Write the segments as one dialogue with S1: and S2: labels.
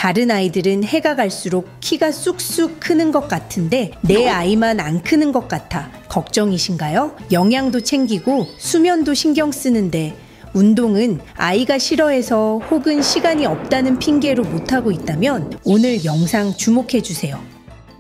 S1: 다른 아이들은 해가 갈수록 키가 쑥쑥 크는 것 같은데 내 아이만 안 크는 것 같아 걱정이신가요? 영양도 챙기고 수면도 신경 쓰는데 운동은 아이가 싫어해서 혹은 시간이 없다는 핑계로 못하고 있다면 오늘 영상 주목해주세요.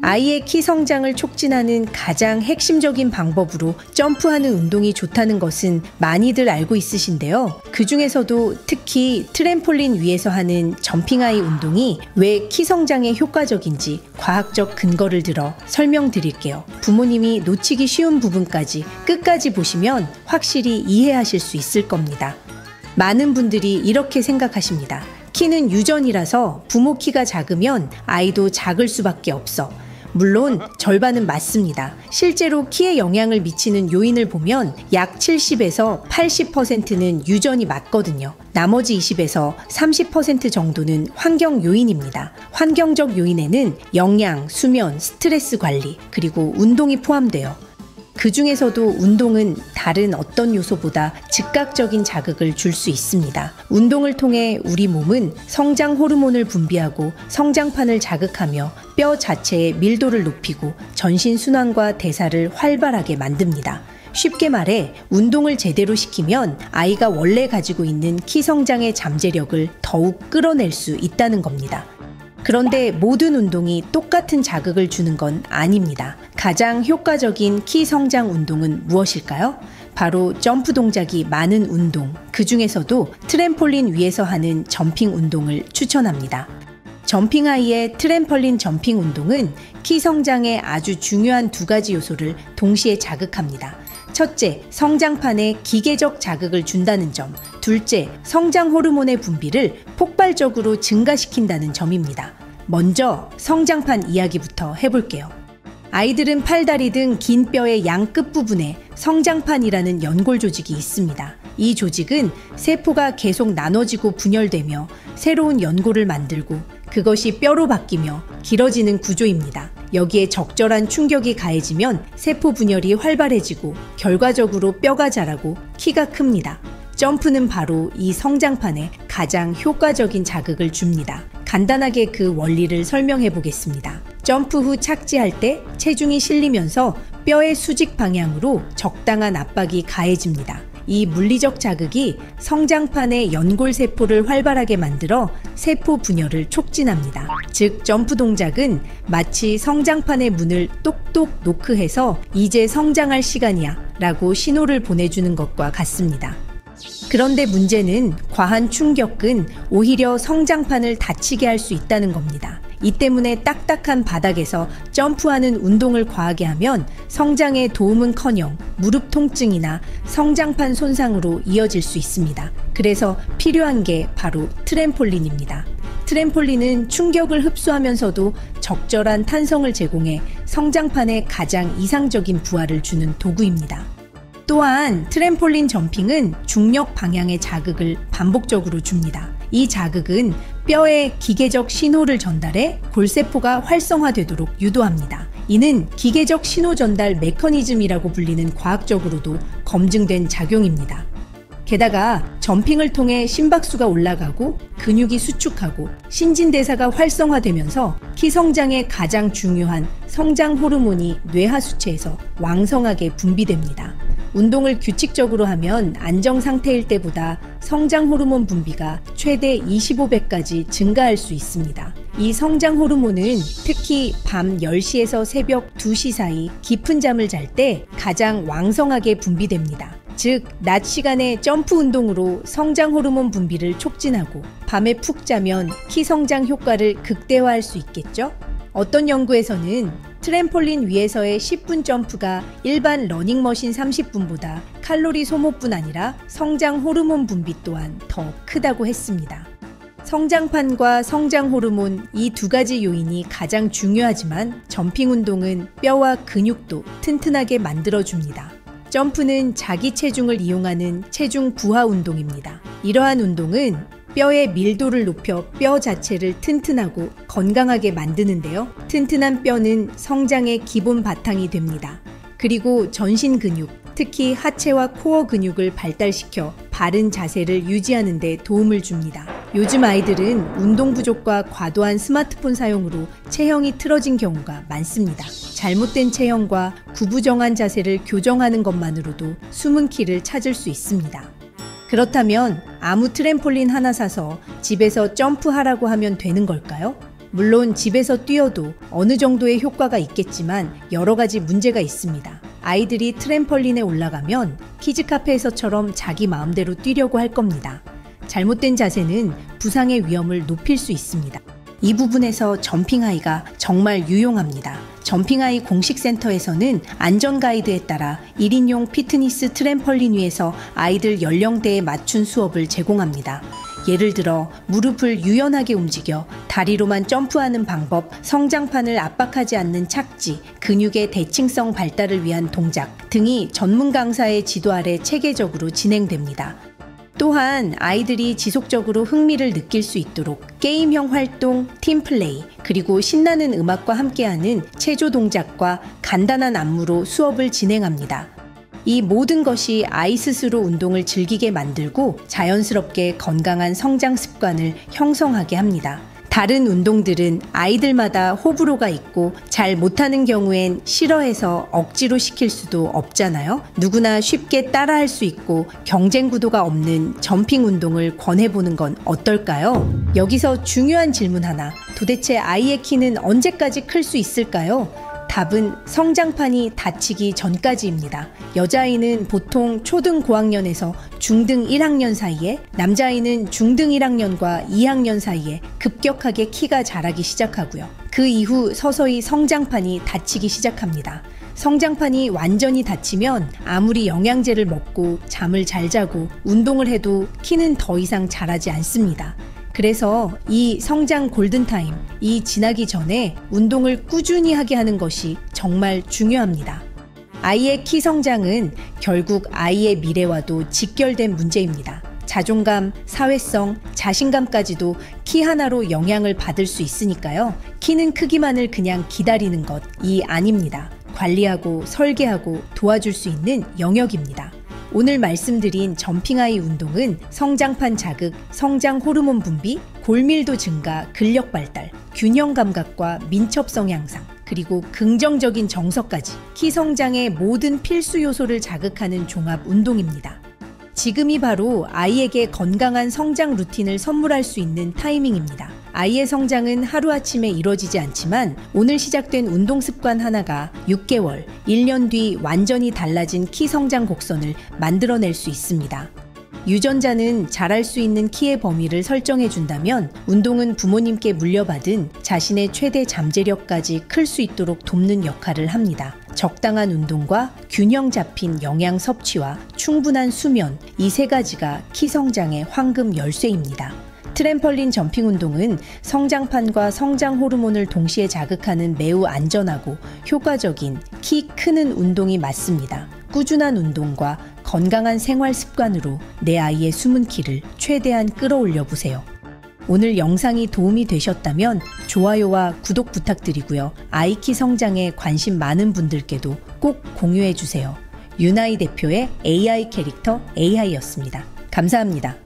S1: 아이의 키 성장을 촉진하는 가장 핵심적인 방법으로 점프하는 운동이 좋다는 것은 많이들 알고 있으신데요. 그 중에서도 특히 트램폴린 위에서 하는 점핑아이 운동이 왜 키 성장에 효과적인지 과학적 근거를 들어 설명드릴게요. 부모님이 놓치기 쉬운 부분까지 끝까지 보시면 확실히 이해하실 수 있을 겁니다. 많은 분들이 이렇게 생각하십니다. 키는 유전이라서 부모 키가 작으면 아이도 작을 수밖에 없어. 물론 절반은 맞습니다. 실제로 키에 영향을 미치는 요인을 보면 약 70에서 80%는 유전이 맞거든요. 나머지 20에서 30% 정도는 환경 요인입니다. 환경적 요인에는 영양, 수면, 스트레스 관리, 그리고 운동이 포함돼요. 그 중에서도 운동은 다른 어떤 요소보다 즉각적인 자극을 줄 수 있습니다. 운동을 통해 우리 몸은 성장 호르몬을 분비하고 성장판을 자극하며 뼈 자체의 밀도를 높이고 전신 순환과 대사를 활발하게 만듭니다. 쉽게 말해 운동을 제대로 시키면 아이가 원래 가지고 있는 키 성장의 잠재력을 더욱 끌어낼 수 있다는 겁니다. 그런데 모든 운동이 똑같은 자극을 주는 건 아닙니다. 가장 효과적인 키 성장 운동은 무엇일까요? 바로 점프 동작이 많은 운동, 그 중에서도 트램폴린 위에서 하는 점핑 운동을 추천합니다. 점핑아이의 트램펄린 점핑 운동은 키 성장에 아주 중요한 두 가지 요소를 동시에 자극합니다. 첫째, 성장판에 기계적 자극을 준다는 점. 둘째, 성장 호르몬의 분비를 폭발적으로 증가시킨다는 점입니다. 먼저 성장판 이야기부터 해볼게요. 아이들은 팔다리 등 긴 뼈의 양 끝부분에 성장판이라는 연골 조직이 있습니다. 이 조직은 세포가 계속 나눠지고 분열되며 새로운 연골을 만들고 그것이 뼈로 바뀌며 길어지는 구조입니다. 여기에 적절한 충격이 가해지면 세포 분열이 활발해지고 결과적으로 뼈가 자라고 키가 큽니다. 점프는 바로 이 성장판에 가장 효과적인 자극을 줍니다. 간단하게 그 원리를 설명해 보겠습니다. 점프 후 착지할 때 체중이 실리면서 뼈의 수직 방향으로 적당한 압박이 가해집니다. 이 물리적 자극이 성장판의 연골 세포를 활발하게 만들어 세포 분열을 촉진합니다. 즉 점프 동작은 마치 성장판의 문을 똑똑 노크해서 이제 성장할 시간이야 라고 신호를 보내주는 것과 같습니다. 그런데 문제는 과한 충격은 오히려 성장판을 다치게 할 수 있다는 겁니다. 이 때문에 딱딱한 바닥에서 점프하는 운동을 과하게 하면 성장에 도움은커녕 무릎 통증이나 성장판 손상으로 이어질 수 있습니다. 그래서 필요한 게 바로 트램폴린입니다. 트램폴린은 충격을 흡수하면서도 적절한 탄성을 제공해 성장판에 가장 이상적인 부하를 주는 도구입니다. 또한 트램폴린 점핑은 중력 방향의 자극을 반복적으로 줍니다. 이 자극은 뼈에 기계적 신호를 전달해 골세포가 활성화되도록 유도합니다. 이는 기계적 신호 전달 메커니즘이라고 불리는 과학적으로도 검증된 작용입니다. 게다가 점핑을 통해 심박수가 올라가고 근육이 수축하고 신진대사가 활성화되면서 키 성장에 가장 중요한 성장 호르몬이 뇌하수체에서 왕성하게 분비됩니다. 운동을 규칙적으로 하면 안정 상태일 때보다 성장 호르몬 분비가 최대 25배까지 증가할 수 있습니다. 이 성장 호르몬은 특히 밤 10시에서 새벽 2시 사이 깊은 잠을 잘 때 가장 왕성하게 분비됩니다. 즉, 낮 시간에 점프 운동으로 성장 호르몬 분비를 촉진하고 밤에 푹 자면 키 성장 효과를 극대화할 수 있겠죠? 어떤 연구에서는 트램폴린 위에서의 10분 점프가 일반 러닝머신 30분보다 칼로리 소모뿐 아니라 성장 호르몬 분비 또한 더 크다고 했습니다. 성장판과 성장 호르몬 이 두 가지 요인이 가장 중요하지만 점핑 운동은 뼈와 근육도 튼튼하게 만들어줍니다. 점프는 자기 체중을 이용하는 체중 부하 운동입니다. 이러한 운동은 뼈의 밀도를 높여 뼈 자체를 튼튼하고 건강하게 만드는데요. 튼튼한 뼈는 성장의 기본 바탕이 됩니다. 그리고 전신 근육, 특히 하체와 코어 근육을 발달시켜 바른 자세를 유지하는 데 도움을 줍니다. 요즘 아이들은 운동 부족과 과도한 스마트폰 사용으로 체형이 틀어진 경우가 많습니다. 잘못된 체형과 구부정한 자세를 교정하는 것만으로도 숨은 키를 찾을 수 있습니다. 그렇다면 아무 트램폴린 하나 사서 집에서 점프하라고 하면 되는 걸까요? 물론 집에서 뛰어도 어느 정도의 효과가 있겠지만 여러 가지 문제가 있습니다. 아이들이 트램펄린에 올라가면 키즈카페에서처럼 자기 마음대로 뛰려고 할 겁니다. 잘못된 자세는 부상의 위험을 높일 수 있습니다. 이 부분에서 점핑하이가 정말 유용합니다. 점핑하이 공식센터에서는 안전 가이드에 따라 1인용 피트니스 트램펄린 위에서 아이들 연령대에 맞춘 수업을 제공합니다. 예를 들어 무릎을 유연하게 움직여 다리로만 점프하는 방법, 성장판을 압박하지 않는 착지, 근육의 대칭성 발달을 위한 동작 등이 전문 강사의 지도 아래 체계적으로 진행됩니다. 또한 아이들이 지속적으로 흥미를 느낄 수 있도록 게임형 활동, 팀플레이, 그리고 신나는 음악과 함께하는 체조 동작과 간단한 안무로 수업을 진행합니다. 이 모든 것이 아이 스스로 운동을 즐기게 만들고 자연스럽게 건강한 성장 습관을 형성하게 합니다. 다른 운동들은 아이들마다 호불호가 있고 잘 못하는 경우엔 싫어해서 억지로 시킬 수도 없잖아요. 누구나 쉽게 따라할 수 있고 경쟁 구도가 없는 점핑 운동을 권해보는 건 어떨까요? 여기서 중요한 질문 하나. 도대체 아이의 키는 언제까지 클 수 있을까요? 답은 성장판이 닫히기 전까지입니다. 여자아이는 보통 초등 고학년에서 중등 1학년 사이에, 남자아이는 중등 1학년과 2학년 사이에 급격하게 키가 자라기 시작하고요. 그 이후 서서히 성장판이 닫히기 시작합니다. 성장판이 완전히 닫히면 아무리 영양제를 먹고 잠을 잘 자고 운동을 해도 키는 더 이상 자라지 않습니다. 그래서 이 성장 골든타임, 이 지나기 전에 운동을 꾸준히 하게 하는 것이 정말 중요합니다. 아이의 키 성장은 결국 아이의 미래와도 직결된 문제입니다. 자존감, 사회성, 자신감까지도 키 하나로 영향을 받을 수 있으니까요. 키는 크기만을 그냥 기다리는 것이 아닙니다. 관리하고 설계하고 도와줄 수 있는 영역입니다. 오늘 말씀드린 점핑아이 운동은 성장판 자극, 성장 호르몬 분비, 골밀도 증가, 근력 발달, 균형 감각과 민첩성 향상, 그리고 긍정적인 정서까지 키 성장의 모든 필수 요소를 자극하는 종합 운동입니다. 지금이 바로 아이에게 건강한 성장 루틴을 선물할 수 있는 타이밍입니다. 아이의 성장은 하루아침에 이루어지지 않지만 오늘 시작된 운동 습관 하나가 6개월, 1년 뒤 완전히 달라진 키 성장 곡선을 만들어낼 수 있습니다. 유전자는 자랄 수 있는 키의 범위를 설정해 준다면 운동은 부모님께 물려받은 자신의 최대 잠재력까지 클 수 있도록 돕는 역할을 합니다. 적당한 운동과 균형 잡힌 영양 섭취와 충분한 수면, 이 세 가지가 키 성장의 황금 열쇠입니다. 트램펄린 점핑 운동은 성장판과 성장 호르몬을 동시에 자극하는 매우 안전하고 효과적인 키 크는 운동이 맞습니다. 꾸준한 운동과 건강한 생활 습관으로 내 아이의 숨은 키를 최대한 끌어올려 보세요. 오늘 영상이 도움이 되셨다면 좋아요와 구독 부탁드리고요. 아이 키 성장에 관심 많은 분들께도 꼭 공유해 주세요. 유나이 대표의 AI 캐릭터 AI였습니다. 감사합니다.